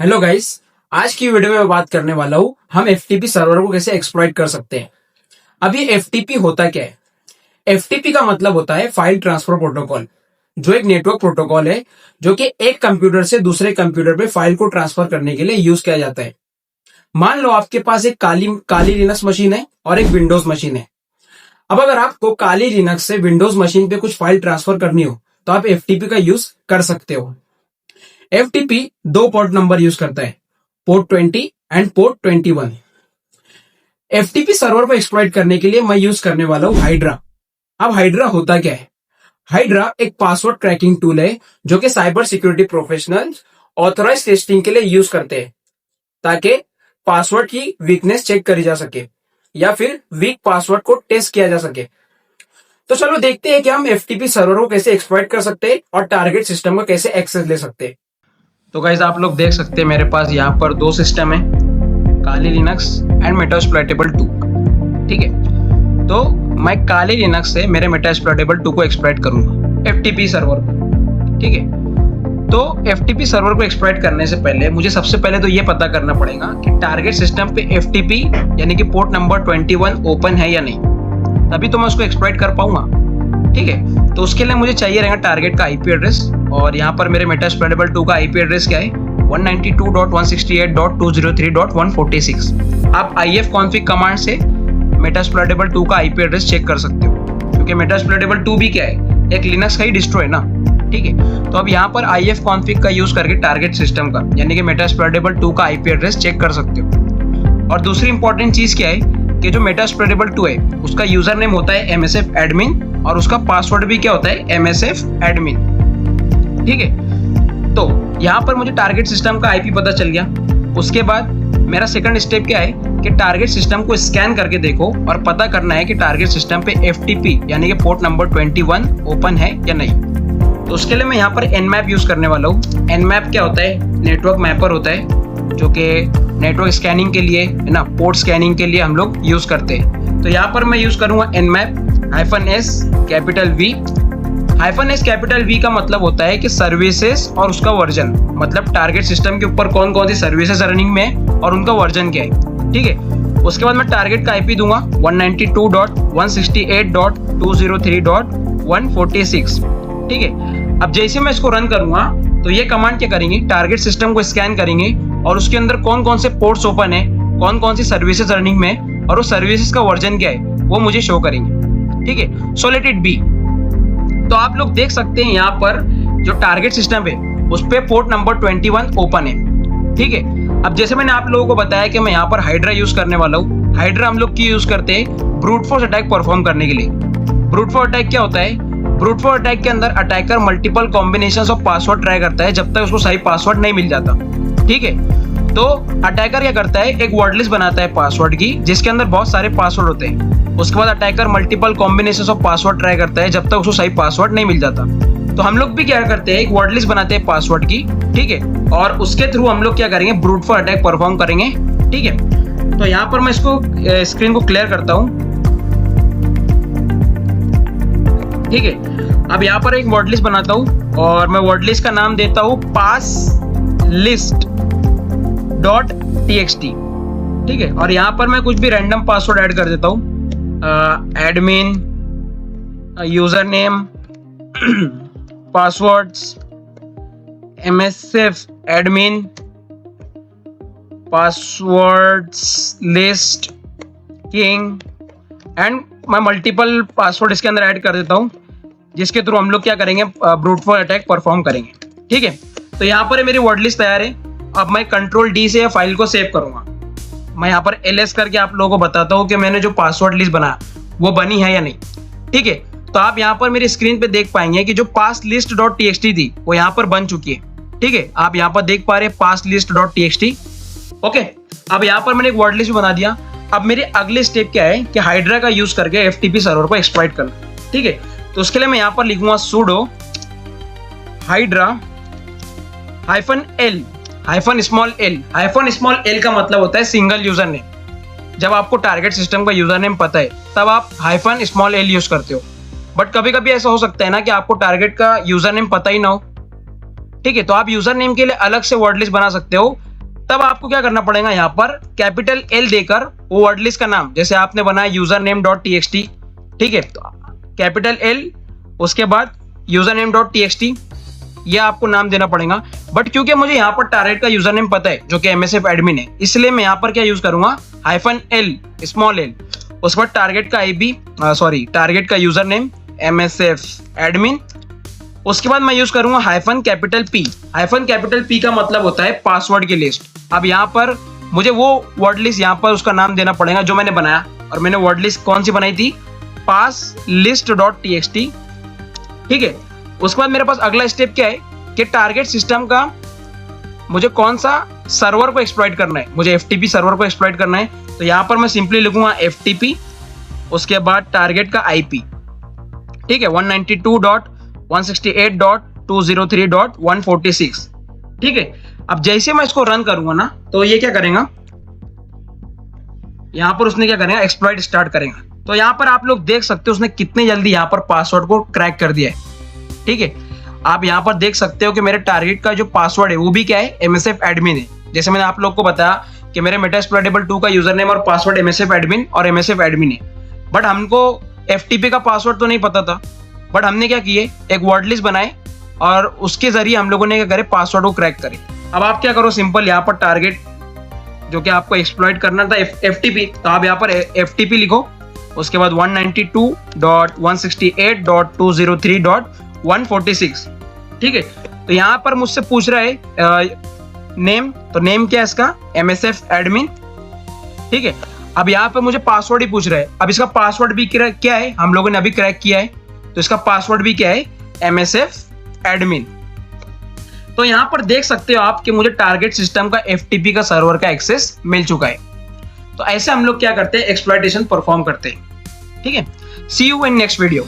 Hello guys, आज की video में मैं बात करने वाला हूँ हम एफटीपी सर्वर को कैसे एक्सप्लॉइट कर सकते हैं। अब ये एफटीपी होता क्या है? एफटीपी का मतलब होता है फाइल ट्रांसफर प्रोटोकॉल, जो एक नेटवर्क प्रोटोकॉल है जो कि एक कंप्यूटर से दूसरे कंप्यूटर पे फाइल को ट्रांसफर करने के लिए यूज किया जाता है। मान लो आपके पास एक काली काली लिनक्स मशीन है और एक विंडोज मशीन है। अब अगर आपको काली लिनक्स से विंडोज मशीन पे कुछ फाइल ट्रांसफर करनी हो तो आप एफटीपी का यूज कर सकते हो। एफटीपी दो पोर्ट नंबर यूज करता है, port 20 and port 21। FTP server को एक्सप्लॉइट करने के लिए मैं यूज करने वाला हूं हाइड्रा। अब हाइड्रा होता क्या है? हाइड्रा एक पासवर्ड क्रैकिंग टूल है जो कि cyber security professionals authorize testing के लिए यूज करते हैं, ताकि पासवर्ड की वीकनेस चेक करी जा सके या फिर वीक पासवर्ड को टेस्ट किया जा सके। तो चलो देखते हैं कि हम एफटीपी सर्वर को कैसे एक्सप्लॉइट कर सकते हैं और टारगेट सिस्टम का कैसे एक्सेस ले सकते हैं। तो गाइस, आप लोग देख सकते हैं मेरे पास यहाँ पर दो सिस्टम है, काली लिनक्स एंड मेटास्प्लॉइटेबल 2। ठीक है, तो मैं काली लिनक्स से मेरे मेटास्प्लॉइटेबल 2 को एक्सप्लॉइट करूंगा एफटीपी सर्वर को। ठीक है, तो एफटीपी सर्वर को एक्सप्लॉइट करने से पहले मुझे सबसे पहले तो ये पता करना पड़ेगा कि टारगेट सिस्टम पे एफटीपी यानी कि पोर्ट नंबर 21 ओपन है या नहीं, तभी तो मैं उसको एक्सप्लॉइट कर पाऊंगा। ठीक है, तो उसके लिए मुझे चाहिए रहेगा टारगेट का आईपी एड्रेस, और यहाँ पर मेरे मेटास्प्लॉइटेबल 2 का आईपी एड्रेस क्या है 192.168.203.146। आप ifconfig कमांड से मेटास्प्लॉइटेबल 2 का आईपी एड्रेस चेक कर सकते हो, क्योंकि मेटास्प्लॉइटेबल 2 भी क्या है, एक लिनक्स का ही डिस्ट्रो है ना। ठीक है, तो अब यहाँ पर ifconfig का यूज करके टारगेट सिस्टम का यानी कि मेटास्प्लॉइटेबल 2 का आईपी एड्रेस चेक कर सकते हो। और दूसरी इंपॉर्टेंट चीज क्या है कि जो मेटास्प्लॉइटेबल 2 है उसका यूजर नेम होता है MSF एडमिन और उसका पासवर्ड भी क्या होता है MSF एडमिन। ठीक है, तो यहाँ पर मुझे टारगेट सिस्टम का आईपी पता चल गया। उसके बाद मेरा सेकंड स्टेप क्या है कि टारगेट सिस्टम को स्कैन करके देखो और पता करना है कि टारगेट सिस्टम पे एफटीपी यानी कि पोर्ट नंबर 21 ओपन है या नहीं। तो उसके लिए मैं यहाँ पर nmap यूज करने वाला हूँ। nmap क्या होता है? नेटवर्क मैपर होता है, जो कि नेटवर्क स्कैनिंग के लिए है ना, पोर्ट स्कैनिंग के लिए हम लोग यूज करते हैं। तो यहाँ पर मैं यूज करूंगा nmap -s capital V। -s capital V का मतलब होता है कि सर्विसेज और उसका वर्जन, मतलब टारगेट सिस्टम के ऊपर कौन कौन सी सर्विसेज रनिंग में है और उनका वर्जन क्या है। ठीक है, उसके बाद मैं टारगेट का आईपी दूंगा 192.168.203.146। ठीक है, अब जैसे मैं इसको रन करूंगा तो ये कमांड क्या करेंगे, टारगेट सिस्टम को स्कैन करेंगे और उसके अंदर कौन कौन से पोर्ट्स ओपन है, कौन कौन सी सर्विसेज रनिंग में है और उस सर्विसेज का वर्जन क्या है वो मुझे शो करेंगे। ठीक है, सो लेट इट बी। तो आप लोग देख सकते हैं यहाँ पर जो टारगेट सिस्टम है उस पे पोर्ट नंबर 21 ओपन है। ठीक है, अब जैसे मैंने आप लोगों को बताया कि मैं यहाँ पर हाइड्रा यूज करने वाला हूँ। हाइड्रा हम लोग की यूज करते हैं ब्रूट फोर्स अटैक परफॉर्म करने के लिए। ब्रूट फोर्स अटैक क्या होता है? ब्रूट फोर्स अटैक के अंदर attacker multiple combinations of password try करता है जब तक उसको सही पासवर्ड नहीं मिल जाता। ठीक है, तो अटैकर क्या करता है, एक वर्ड लिस्ट बनाता है पासवर्ड की जिसके अंदर बहुत सारे पासवर्ड होते हैं। उसके बाद attacker multiple combinations of password try करता है जब तक उसको सही पासवर्ड नहीं मिल जाता। तो हम लोग भी क्या करते हैं, एक वर्ड लिस्ट बनाते हैं पासवर्ड की। ठीक है, और उसके थ्रू हम लोग क्या करेंगे, ब्रूट फोर्स अटैक परफॉर्म करेंगे। ठीक है, तो यहाँ पर मैं इसको स्क्रीन को क्लियर करता हूँ। ठीक है, अब यहाँ पर एक वर्ड लिस्ट बनाता हूँ और मैं वर्ड लिस्ट का नाम देता हूँ passlist.txt। ठीक है, और यहाँ पर मैं कुछ भी रैंडम पासवर्ड ऐड कर देता हूँ, admin, user name, passwords, MSF admin, passwords list, king, and मैं मल्टीपल पासवर्ड इसके अंदर ऐड कर देता हूँ जिसके थ्रू हम लोग क्या करेंगे, ब्रूट फोर्स अटैक परफॉर्म करेंगे। ठीक है, तो यहाँ पर मेरी वर्ड लिस्ट तैयार है। अब मैं कंट्रोल D से फाइल को सेव करूंगा। मैं यहाँ पर ls करके आप लोगों को बताता हूँ कि मैंने जो पासवर्ड लिस्ट बनाया वो बनी है या नहीं। ठीक है, तो आप यहाँ पर मेरी स्क्रीन पे देख पाएंगे कि जो passlist.txt थी वो यहाँ पर बन चुकी है। ठीक है, आप यहाँ पर देख पा रहे हैं passlist.txt। ओके, अब यहाँ पर मैंने एक वर्ड लिस्ट बना दिया। अब मेरे अगले स्टेप क्या है कि हाइड्रा का यूज करके एफटीपी सर्वर को एक्सप्लॉइट करना। ठीक है, तो उसके लिए मैं यहाँ पर लिखूंगा sudo hydra -l -small l का मतलब होता है सिंगल यूजर नेम। जब आपको टारगेट सिस्टम का यूजर नेम पता है तब आप -small l यूज करते हो, बट कभी कभी ऐसा हो सकता है ना कि आपको टारगेट का यूजर नेम पता ही ना हो। ठीक है, तो आप यूजर नेम के लिए अलग से वर्ड लिस्ट बना सकते हो तब आपको क्या करना पड़ेगा, यहाँ पर कैपिटल एल देकर वो वर्ड लिस्ट का नाम, जैसे आपने बनाया यूजर नेम डॉट टीएक्सटी, ठीक है, तो कैपिटल एल, उसके बाद यूजर नेम डॉट टीएक्सटी, यह आपको नाम देना पड़ेगा। बट क्योंकि मुझे यहाँ पर टारगेट का यूजर नेम पता है जो कि MSF एडमिन है, इसलिए मैं यहाँ पर क्या यूज करूंगा, -L, स्मॉल एल, उस पर टारगेट का टारगेट का यूजर नेम MSF एडमिन, उसके बाद मैं यूज करूंगा -P। -P का मतलब होता है पासवर्ड की लिस्ट। अब यहाँ पर मुझे वो वर्ड लिस्ट यहाँ पर उसका नाम देना पड़ेगा जो मैंने बनाया, और मैंने वर्ड लिस्ट कौन सी बनाई थी, पास लिस्ट डॉट टीएक्सटी, ठीक है। उसके बाद मेरे पास अगला स्टेप क्या है कि टारगेट सिस्टम का मुझे कौन सा सर्वर को एक्सप्लॉइट करना है, मुझे FTP सर्वर को एक्सप्लॉइट करना है। तो यहाँ पर मैं सिंपली लिखूंगा FTP, उसके बाद टारगेट का IP, ठीक है, 192.168.203.146, ठीक है। अब जैसे मैं इसको रन करूंगा ना, तो ये क्या करेगा, यहाँ पर उसने क्या करेगा, एक्सप्लॉइट स्टार्ट करेगा। तो यहाँ पर आप लोग देख सकते हो उसने कितनी जल्दी यहाँ पर पासवर्ड को क्रैक कर दिया है, ठीक है। आप यहाँ पर देख सकते हो कि मेरे टारगेट का जो पासवर्ड है वो भी क्या है, MSF एडमिन है। जैसे मैंने आप लोग को बताया कि मेरे मेटास्प्लॉइटेबल 2 का यूजर नेम और पासवर्ड MSF एडमिन और MSF एडमिन है, बट हमको FTP का पासवर्ड तो नहीं पता था। बट हमने क्या किए, एक वर्ड लिस्ट बनाए और उसके जरिए हम लोगों ने क्या करे, पासवर्ड को क्रैक करे। अब आप क्या करो, सिंपल यहाँ पर टारगेट जो कि आपको एक्सप्लॉइट करना था FTP, तो आप यहाँ पर FTP लिखो, उसके बाद 192.168.203.146, ठीक है। तो यहाँ पर मुझसे पूछ रहा है नेम, तो नेम क्या है इसका, MSF एडमिन, ठीक है। अब यहाँ पे मुझे पासवर्ड ही पूछ रहा है। अब इसका पासवर्ड भी क्या है, हम लोगों ने अभी क्रैक किया है, तो इसका पासवर्ड भी क्या है, MSF एडमिन। तो यहाँ पर देख सकते हो आप कि मुझे टारगेट सिस्टम का FTP का सर्वर का एक्सेस मिल चुका है। तो ऐसे हम लोग क्या करते हैं, एक्सप्लॉइटेशन परफॉर्म करते हैं, ठीक है। सी यू इन नेक्स्ट वीडियो।